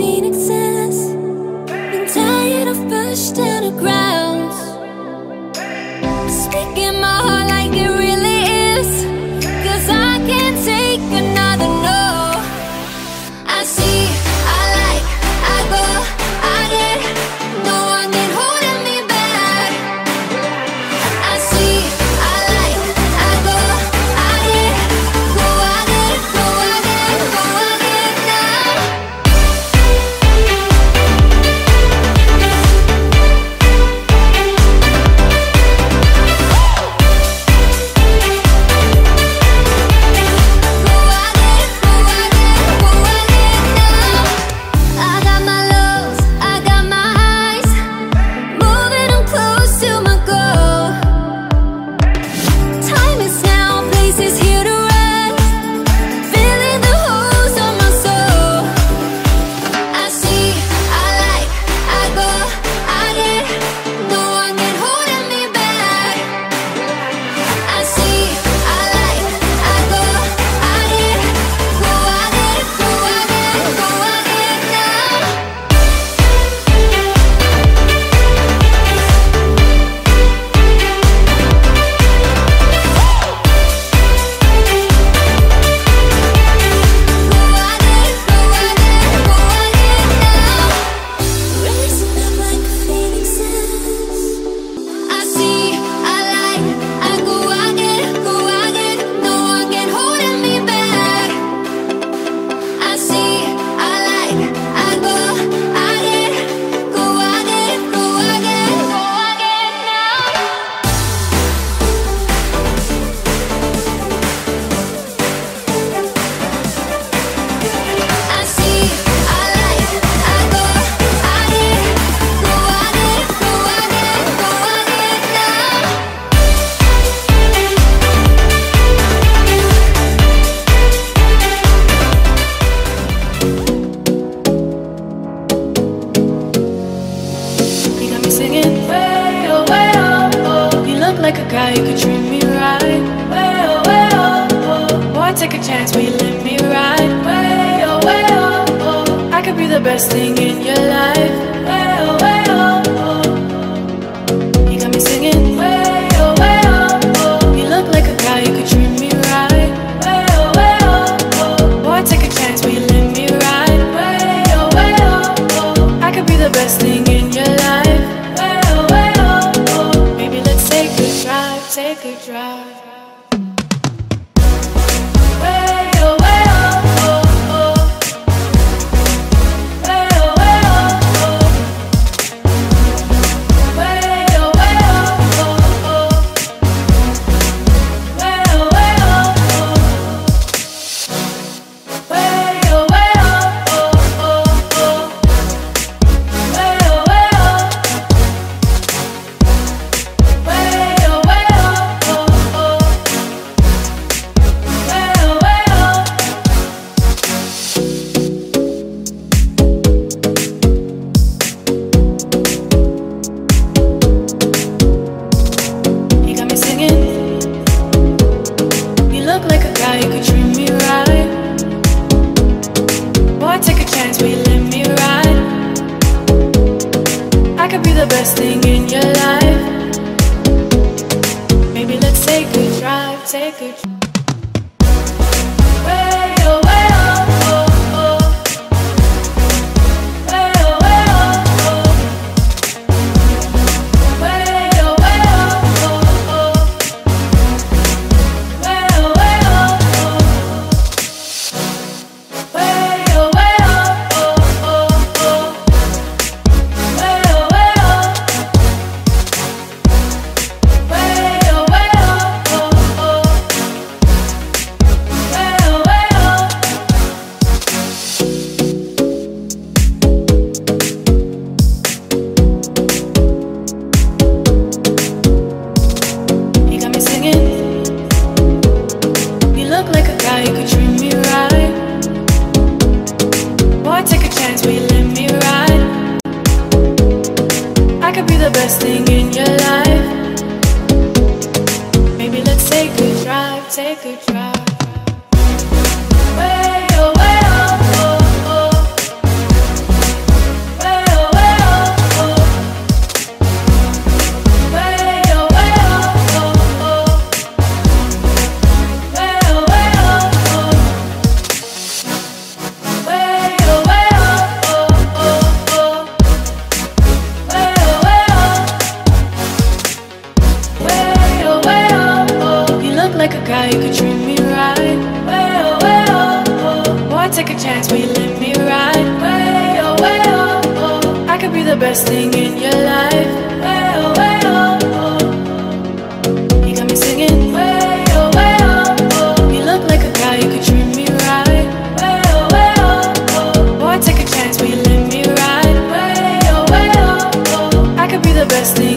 phoenixes. Been tired of pushed down the grounds. Speaking my heart like it really is, 'cause I can't take another no. I see, I like, I go, I get. No one can hold me back. I see, I like, I go, I get. Go, I get, go, I get, go, I get now. I got my lows, I got my highs, moving on close to my goal. Time is now, place is here to rest, filling the holes on my soul. I see, I like, I go, I get. No one can hold me back. I see, I like, I go, I get. Go, I get, go, I get, go, I get now. Rising up like phoenixes. I see, I like, I go, I get, go, I get. No one can hold me back. I see, I like, I go, I get, go, I get, go, I get, go, I get now. I see, I like, I go, I get, go, I get, go, I get, go, I get now. You got me singing way oh, oh. You look like a guy who could treat me right. Way oh. Boy, take a chance, will you let me ride? Way oh, oh. I could be the best thing in your life. Way oh. You got me singing way oh. You look like a guy who could treat me right. Way oh. Boy, take a chance, will you let me ride? Way oh. I could be the best thing in your life. Way oh. Maybe let's take a drive, take a drive. Way oh. Way oh. best thing in your life. Way oh, way oh, oh. You got me singing. Way oh, way oh, oh. You look like a guy who could treat me right. Way oh, oh. Boy, take a chance, will you let me ride? Way oh, I could be the best thing